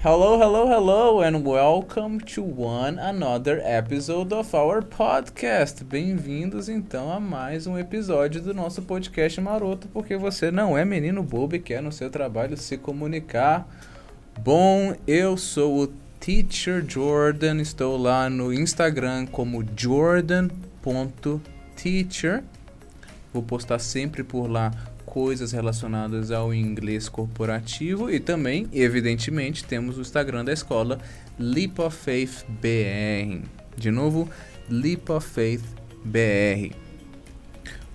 Hello, hello, hello, and welcome to another episode of our podcast. Bem-vindos, então, a mais um episódio do nosso podcast maroto, porque você não é menino bobo e quer no seu trabalho se comunicar. Bom, eu sou o Teacher Jordan, estou lá no Instagram como jordan.teacher. Vou postar sempre por lá coisas relacionadas ao inglês corporativo e também, evidentemente, temos o Instagram da escola Leap of Faith BR. De novo, Leap of Faith BR.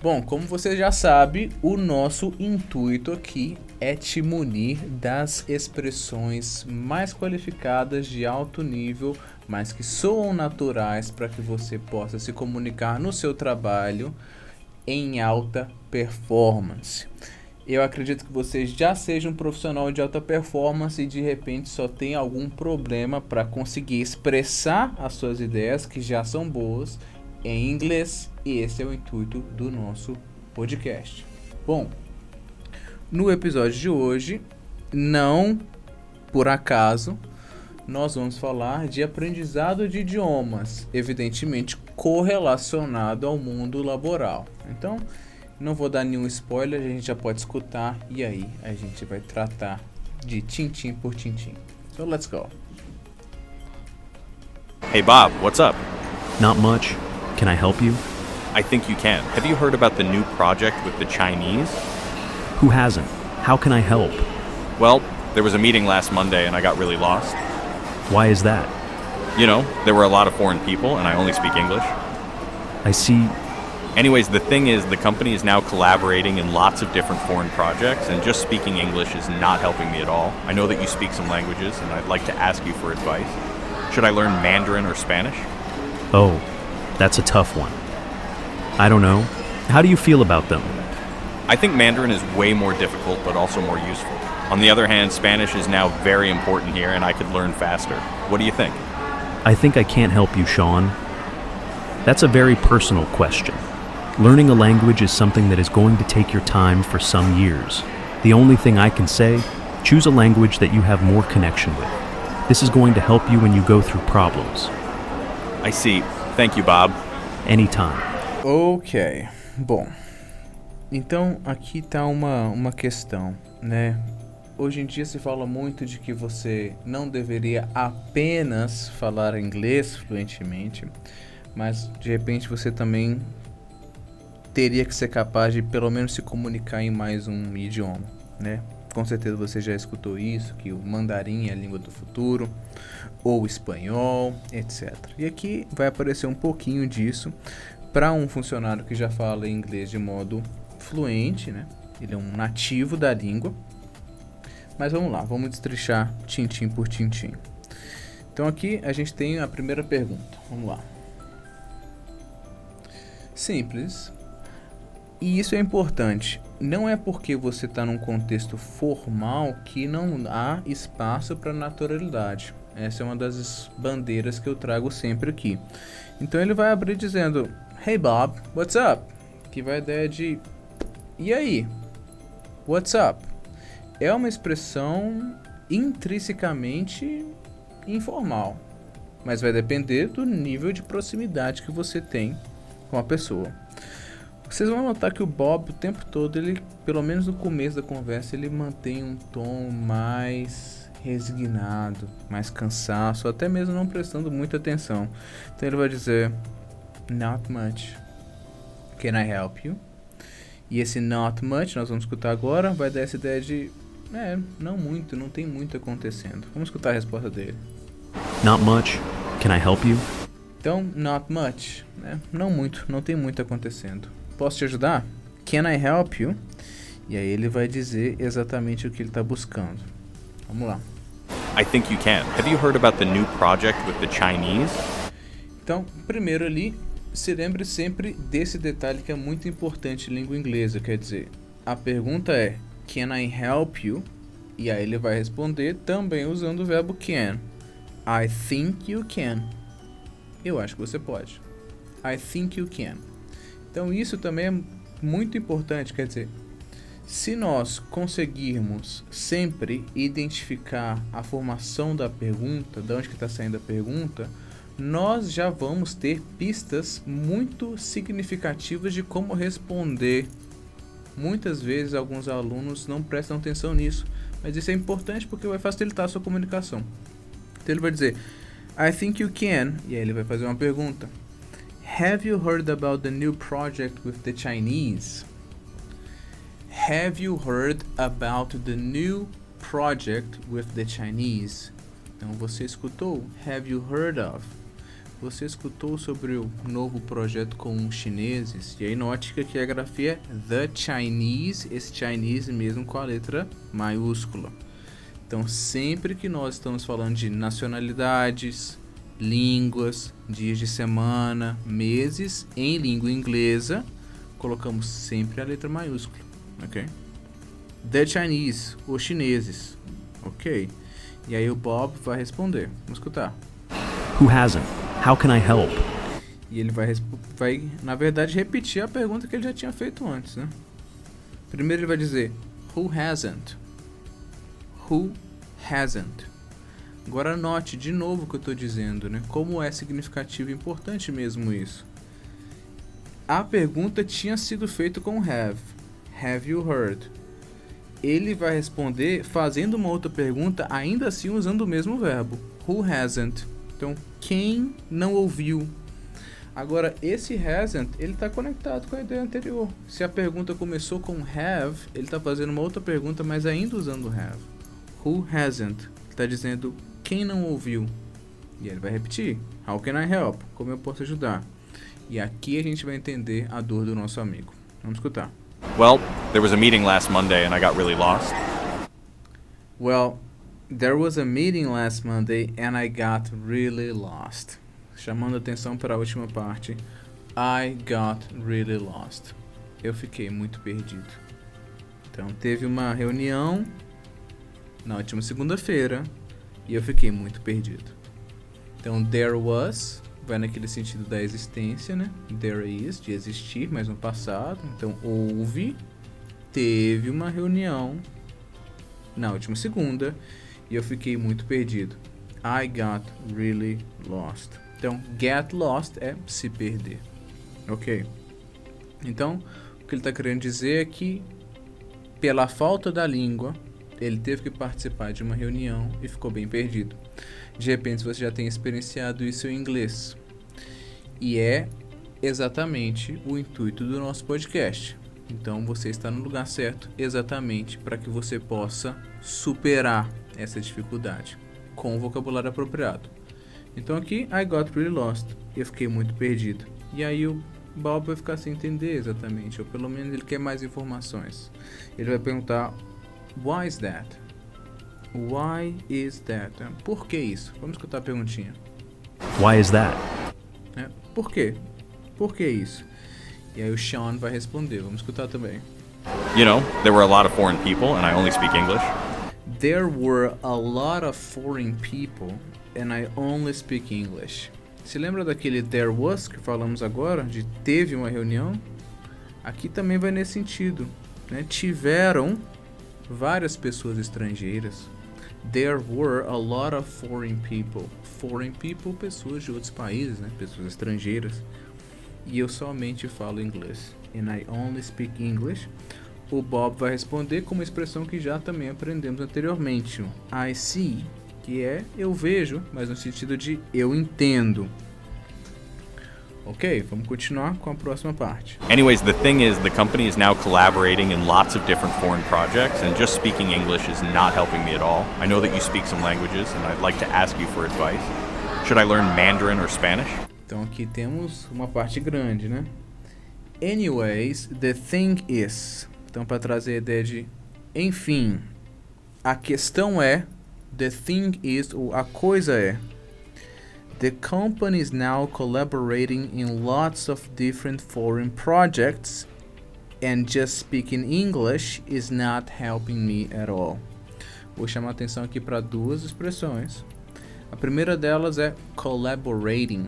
Bom, como você já sabe, o nosso intuito aqui é te munir das expressões mais qualificadas de alto nível, mas que soam naturais para que você possa se comunicar no seu trabalho em alta performance. Eu acredito que você já seja um profissional de alta performance e de repente só tem algum problema para conseguir expressar as suas ideias, que já são boas, em inglês, e esse é o intuito do nosso podcast. Bom, no episódio de hoje, não por acaso, nós vamos falar de aprendizado de idiomas, evidentemente correlacionado ao mundo laboral. Então, não vou dar nenhum spoiler, a gente já pode escutar e aí a gente vai tratar de tintim por tintim. So let's go. Hey Bob, what's up? Not much. Can I help you? I think you can. Have you heard about the new project with the Chinese? Who hasn't? How can I help? Well, there was a meeting last Monday and I got really lost. Why is that? You know, there were a lot of foreign people and I only speak English. I see. Anyways, the thing is, the company is now collaborating in lots of different foreign projects, and just speaking English is not helping me at all. I know that you speak some languages, and I'd like to ask you for advice. Should I learn Mandarin or Spanish? Oh, that's a tough one. I don't know. How do you feel about them? I think Mandarin is way more difficult, but also more useful. On the other hand, Spanish is now very important here, and I could learn faster. What do you think? I think I can't help you, Sean. That's a very personal question. Learning a language is something that is going to take your time for some years. The only thing I can say, choose a language that you have more connection with. This is going to help you when you go through problems. I see. Thank you, Bob. Anytime. Ok, bom, então aqui tá uma questão, né? Hoje em dia se fala muito de que você não deveria apenas falar inglês fluentemente, mas de repente você também teria que ser capaz de pelo menos se comunicar em mais um idioma, né? Com certeza você já escutou isso, que o mandarim é a língua do futuro, ou o espanhol, etc. E aqui vai aparecer um pouquinho disso para um funcionário que já fala inglês de modo fluente, né? Ele é um nativo da língua. Mas vamos lá, vamos destrinchar tintim por tintim. Então aqui a gente tem a primeira pergunta. Vamos lá. Simples. E isso é importante. Não é porque você está num contexto formal que não há espaço para naturalidade. Essa é uma das bandeiras que eu trago sempre aqui. Então ele vai abrir dizendo: Hey Bob, what's up? Que vai a ideia de: e aí? What's up? É uma expressão intrinsecamente informal, mas vai depender do nível de proximidade que você tem com a pessoa. Vocês vão notar que o Bob, o tempo todo, ele, pelo menos no começo da conversa, ele mantém um tom mais resignado, mais cansaço, até mesmo não prestando muita atenção. Então ele vai dizer: Not much. Can I help you? E esse not much, nós vamos escutar agora, vai dar essa ideia de não muito, não tem muito acontecendo. Vamos escutar a resposta dele. Not much. Can I help you? Então, not much, né? Não muito, não tem muito acontecendo. Posso te ajudar? Can I help you? E aí ele vai dizer exatamente o que ele está buscando. Vamos lá. I think you can. Have you heard about the new project with the Chinese? Então, primeiro ali, se lembre sempre desse detalhe que é muito importante em língua inglesa, quer dizer, a pergunta é Can I help you? E aí ele vai responder também usando o verbo can. I think you can. Eu acho que você pode. I think you can. Então isso também é muito importante, quer dizer, Se nós conseguirmos sempre identificar a formação da pergunta, de onde que está saindo a pergunta, nós já vamos ter pistas muito significativas de como responder. Muitas vezes alguns alunos não prestam atenção nisso, mas isso é importante porque vai facilitar a sua comunicação. Então ele vai dizer, I think you can, e aí ele vai fazer uma pergunta. Have you heard about the new project with the Chinese? Have you heard about the new project with the Chinese? Então você escutou? Have you heard of? Você escutou sobre o novo projeto com os chineses? E aí note que aqui a grafia é the Chinese, esse Chinese mesmo com a letra maiúscula. Então sempre que nós estamos falando de nacionalidades, línguas, dias de semana, meses em língua inglesa, colocamos sempre a letra maiúscula, ok? The Chinese, os chineses, ok? E aí o Bob vai responder, vamos escutar. Who hasn't? How can I help? E ele vai, na verdade, repetir a pergunta que ele já tinha feito antes, né? Primeiro ele vai dizer, who hasn't? Who hasn't? Agora note de novo o que eu estou dizendo, né? Como é significativo e importante mesmo isso. A pergunta tinha sido feita com have. Have you heard? Ele vai responder fazendo uma outra pergunta, ainda assim usando o mesmo verbo. Who hasn't? Então, quem não ouviu? Agora, esse hasn't, ele está conectado com a ideia anterior. Se a pergunta começou com have, ele está fazendo uma outra pergunta, mas ainda usando have. Who hasn't? Ele está dizendo quem não ouviu. E ele vai repetir. How can I help? Como eu posso ajudar? E aqui a gente vai entender a dor do nosso amigo. Vamos escutar. Well, there was a meeting last Monday and I got really lost. Well, there was a meeting last Monday and I got really lost. Chamando atenção para a última parte. I got really lost. Eu fiquei muito perdido. Então, teve uma reunião na última segunda-feira e eu fiquei muito perdido. Então, there was vai naquele sentido da existência, né? There is, de existir, mas no passado. Então, teve uma reunião na última segunda e eu fiquei muito perdido. I got really lost. Então, get lost é se perder. Ok? Então, o que ele está querendo dizer é que, pela falta da língua, ele teve que participar de uma reunião e ficou bem perdido. De repente você já tem experienciado isso em inglês. E é exatamente o intuito do nosso podcast. Então você está no lugar certo exatamente para que você possa superar essa dificuldade com o vocabulário apropriado. Então aqui, I got really lost. Eu fiquei muito perdido. E aí o Bob vai ficar sem entender exatamente, ou pelo menos ele quer mais informações. Ele vai perguntar, why is that? Why is that? Por que isso? Vamos escutar a perguntinha. Why is that? Por quê? Por que isso? E aí o Sean vai responder. Vamos escutar também. You know, there were a lot of foreign people and I only speak English. There were a lot of foreign people and I only speak English. Se lembra daquele there was que falamos agora? De teve uma reunião? Aqui também vai nesse sentido, né? Tiveram várias pessoas estrangeiras. There were a lot of foreign people. Foreign people, pessoas de outros países, né? Pessoas estrangeiras. E eu somente falo inglês. And I only speak English. O Bob vai responder com uma expressão que já também aprendemos anteriormente. I see, que é eu vejo, mas no sentido de eu entendo. Ok, vamos continuar com a próxima parte. Anyways, the thing is, the company is now collaborating in lots of different foreign projects, and just speaking English is not helping me at all. I know that you speak some languages, and I'd like to ask you for advice. Should I learn Mandarin or Spanish? Então aqui temos uma parte grande, né? Anyways, the thing is. Então para trazer a ideia de enfim, a questão é, the thing is, ou a coisa é. The company is now collaborating in lots of different foreign projects and just speaking English is not helping me at all. Vou chamar a atenção aqui para duas expressões. A primeira delas é collaborating.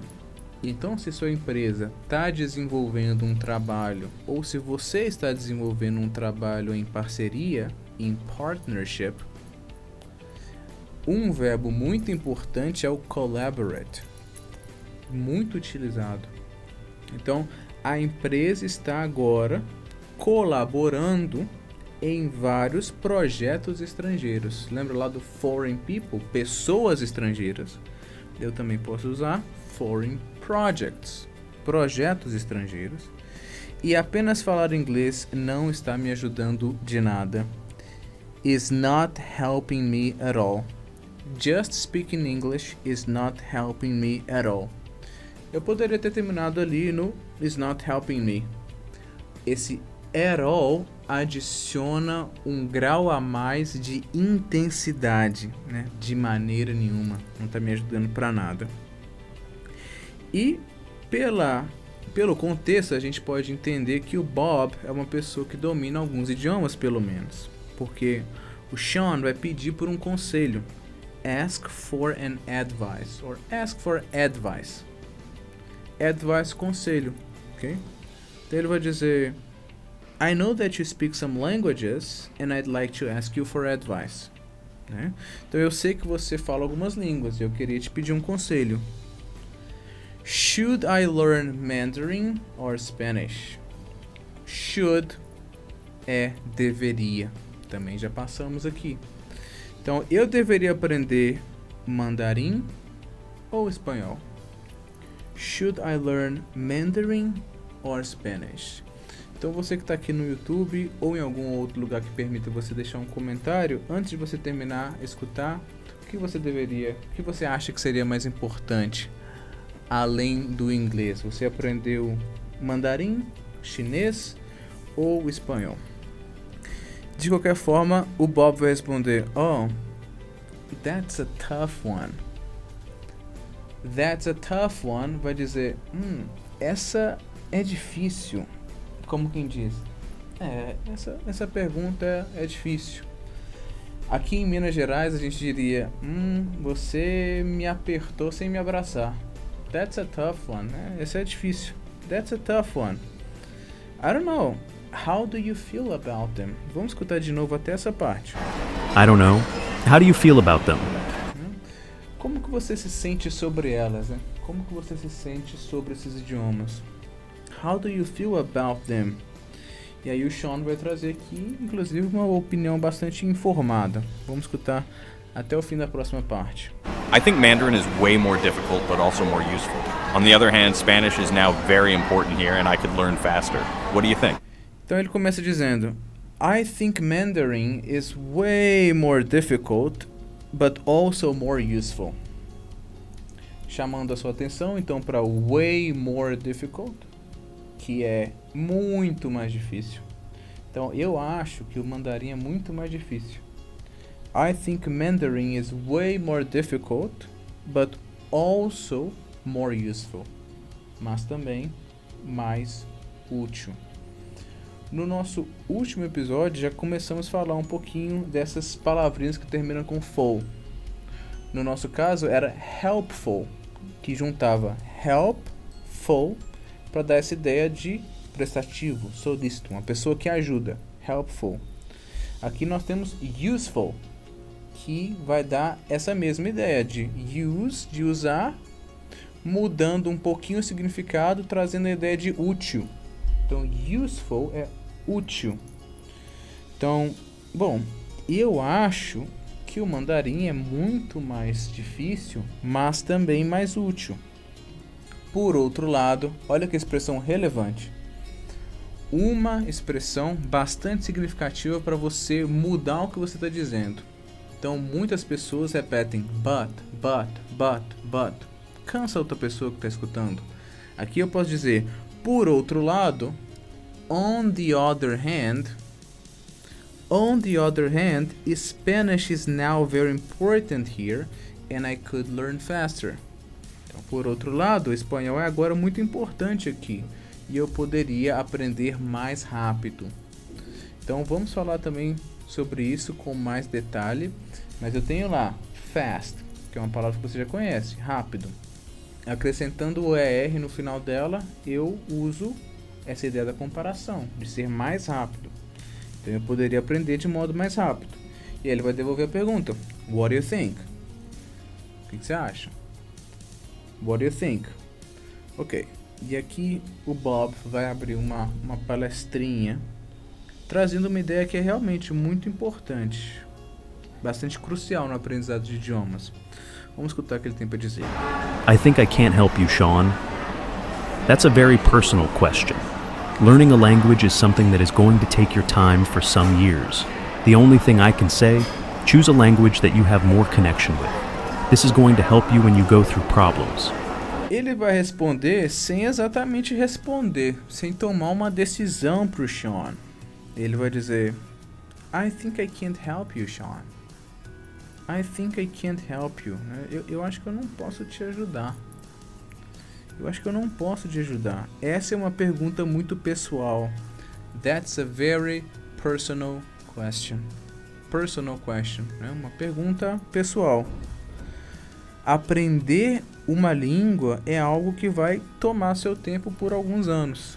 Então, se sua empresa está desenvolvendo um trabalho, ou se você está desenvolvendo um trabalho em parceria, em partnership, um verbo muito importante é o collaborate, muito utilizado. Então, a empresa está agora colaborando em vários projetos estrangeiros. Lembra lá do foreign people, pessoas estrangeiras? Eu também posso usar foreign projects, projetos estrangeiros. E apenas falar inglês não está me ajudando de nada. Is not helping me at all. Just speaking English is not helping me at all. Eu poderia ter terminado ali no is not helping me. Esse at all adiciona um grau a mais de intensidade, né? De maneira nenhuma, não está me ajudando para nada. E pelo contexto a gente pode entender que o Bob é uma pessoa que domina alguns idiomas pelo menos, porque o Sean vai pedir por um conselho. Ask for an advice, or ask for advice. Advice, conselho, ok? Então ele vai dizer, I know that you speak some languages and I'd like to ask you for advice. Né? Então eu sei que você fala algumas línguas e eu queria te pedir um conselho. Should I learn Mandarin or Spanish? Should é deveria. Também já passamos aqui. Então eu deveria aprender mandarim ou espanhol? Should I learn Mandarin or Spanish? Então você que está aqui no YouTube ou em algum outro lugar que permita você deixar um comentário, antes de você terminar, escutar, o que você acha que seria mais importante além do inglês? Você aprendeu mandarim, chinês ou espanhol? De qualquer forma, o Bob vai responder, oh, that's a tough one. That's a tough one vai dizer, essa é difícil. Como quem diz, essa pergunta é difícil. Aqui em Minas Gerais a gente diria, você me apertou sem me abraçar. That's a tough one, né? Essa é difícil. That's a tough one. I don't know. How do you feel about them? Vamos escutar de novo até essa parte. I don't know. How do you feel about them? Como que você se sente sobre elas, né? Como que você se sente sobre esses idiomas? How do you feel about them? E aí o Sean vai trazer aqui, inclusive, uma opinião bastante informada. Vamos escutar até o fim da próxima parte. I think Mandarin is way more difficult but also more useful. On the other hand, Spanish is now very important here and I could learn faster. What do you think? Então ele começa dizendo, I think Mandarin is way more difficult but also more useful. Chamando a sua atenção então para way more difficult, que é muito mais difícil. Então eu acho que o mandarim é muito mais difícil. I think Mandarin is way more difficult, but also more useful. Mas também mais útil. No nosso último episódio já começamos a falar um pouquinho dessas palavrinhas que terminam com ful. No nosso caso era helpful, que juntava helpful para dar essa ideia de prestativo, solícito, uma pessoa que ajuda, helpful. Aqui nós temos useful, que vai dar essa mesma ideia de use, de usar, mudando um pouquinho o significado, trazendo a ideia de útil. Então, useful é útil. Então, bom, eu acho que o mandarim é muito mais difícil, mas também mais útil. Por outro lado, olha que expressão relevante. Uma expressão bastante significativa para você mudar o que você está dizendo. Então, muitas pessoas repetem but. Cansa a outra pessoa que está escutando. Aqui eu posso dizer, por outro lado, on the other hand, Spanish is now very important here and I could learn faster. Então, por outro lado, o espanhol é agora muito importante aqui e eu poderia aprender mais rápido. Então, vamos falar também sobre isso com mais detalhe, mas eu tenho lá fast, que é uma palavra que você já conhece, rápido. acrescentando o ER no final dela, eu uso essa ideia da comparação, de ser mais rápido. Então eu poderia aprender de modo mais rápido. E aí ele vai devolver a pergunta: What do you think? O que você acha? What do you think? Ok. E aqui o Bob vai abrir uma palestrinha, trazendo uma ideia que é realmente muito importante, bastante crucial no aprendizado de idiomas. Vamos escutar o que ele tem para dizer. I think I can't help you, Sean. That's a very personal question. Learning a language is something that is going to take your time for some years. The only thing I can say, choose a language that you have more connection with. This is going to help you when you go through problems. Ele vai responder sem exatamente responder, sem tomar uma decisão pro Sean. Ele vai dizer: I think I can't help you, Sean. I think I can't help you. Eu acho que eu não posso te ajudar. Eu acho que eu não posso te ajudar. Essa é uma pergunta muito pessoal. That's a very personal question. Personal question, né? Uma pergunta pessoal. Aprender uma língua é algo que vai tomar seu tempo por alguns anos.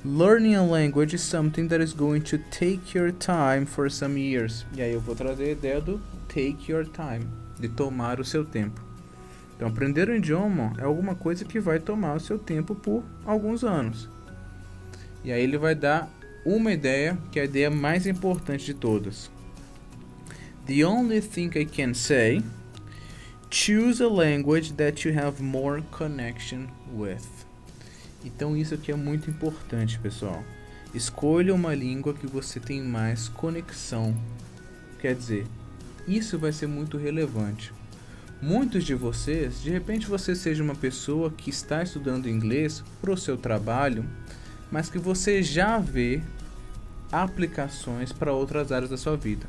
Learning a language is something that is going to take your time for some years. E aí eu vou trazer a ideia do take your time, de tomar o seu tempo. Então, aprender um idioma é alguma coisa que vai tomar o seu tempo por alguns anos. E aí ele vai dar uma ideia, que é a ideia mais importante de todas. The only thing I can say, choose a language that you have more connection with. Então isso aqui é muito importante, pessoal. Escolha uma língua que você tem mais conexão. Quer dizer, isso vai ser muito relevante. Muitos de vocês, de repente você seja uma pessoa que está estudando inglês para o seu trabalho, mas que você já vê aplicações para outras áreas da sua vida.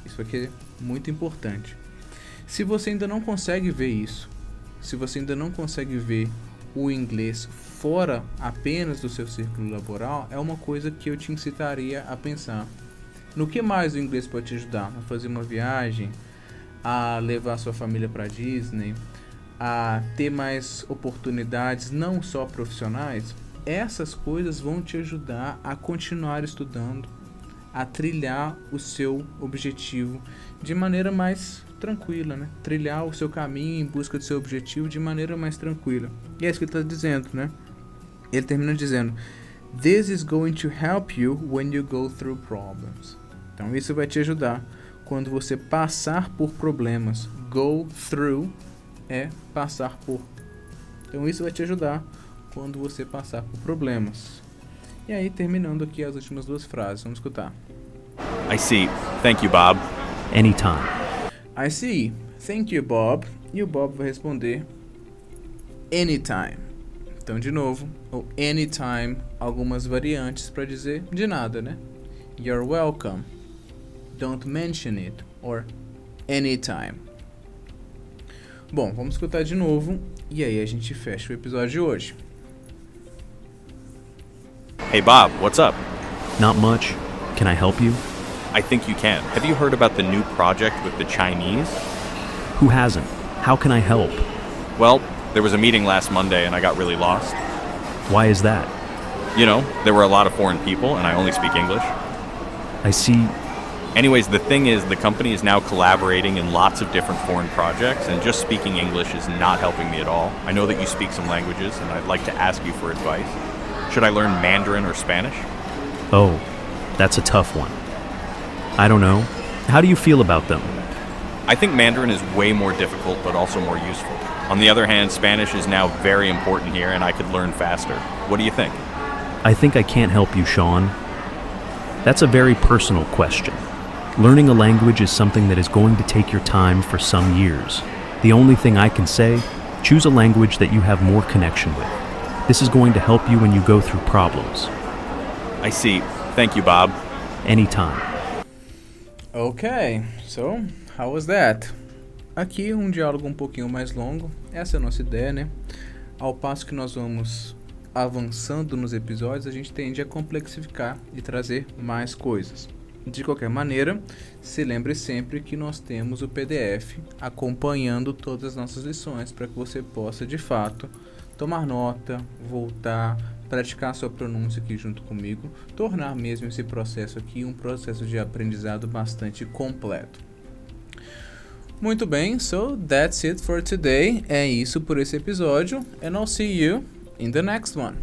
Isso aqui é muito importante. Se você ainda não consegue ver isso, se você ainda não consegue ver o inglês fora apenas do seu círculo laboral, é uma coisa que eu te incitaria a pensar. No que mais o inglês pode te ajudar? A fazer uma viagem, a levar sua família para Disney, a ter mais oportunidades, não só profissionais. Essas coisas vão te ajudar a continuar estudando, a trilhar o seu objetivo de maneira mais tranquila, né? Trilhar o seu caminho em busca do seu objetivo de maneira mais tranquila. E é isso que ele está dizendo, né? Ele termina dizendo: This is going to help you when you go through problems. Então isso vai te ajudar quando você passar por problemas. Go through é passar por. Então isso vai te ajudar quando você passar por problemas. E aí, terminando aqui as últimas duas frases, vamos escutar. I see. Thank you, Bob. Anytime. I see. Thank you, Bob. E o Bob vai responder anytime. Então, de novo, o anytime, algumas variantes para dizer de nada, né? You're welcome. Don't mention it. Or anytime. Bom, vamos escutar de novo e aí a gente fecha o episódio de hoje. Hey, Bob, what's up? Not much. Can I help you? I think you can. Have you heard about the new project with the Chinese? Who hasn't? How can I help? Well, there was a meeting last Monday and I got really lost. Why is that? You know, there were a lot of foreign people and I only speak English. I see. Anyways, the thing is, the company is now collaborating in lots of different foreign projects, and just speaking English is not helping me at all. I know that you speak some languages, and I'd like to ask you for advice. Should I learn Mandarin or Spanish? Oh, that's a tough one. I don't know. How do you feel about them? I think Mandarin is way more difficult, but also more useful. On the other hand, Spanish is now very important here, and I could learn faster. What do you think? I think I can't help you, Sean. That's a very personal question. Learning a language is something that is going to take your time for some years. The only thing I can say, choose a language that you have more connection with. This is going to help you when you go through problems. I see. Thank you, Bob. Anytime. Ok, so, how was that? Aqui um diálogo um pouquinho mais longo, essa é a nossa ideia, né? Ao passo que nós vamos avançando nos episódios, a gente tende a complexificar e trazer mais coisas. De qualquer maneira, se lembre sempre que nós temos o PDF acompanhando todas as nossas lições para que você possa, de fato, tomar nota, voltar, praticar sua pronúncia aqui junto comigo, tornar mesmo esse processo aqui um processo de aprendizado bastante completo. Muito bem, so that's it for today. É isso por esse episódio, and I'll see you in the next one.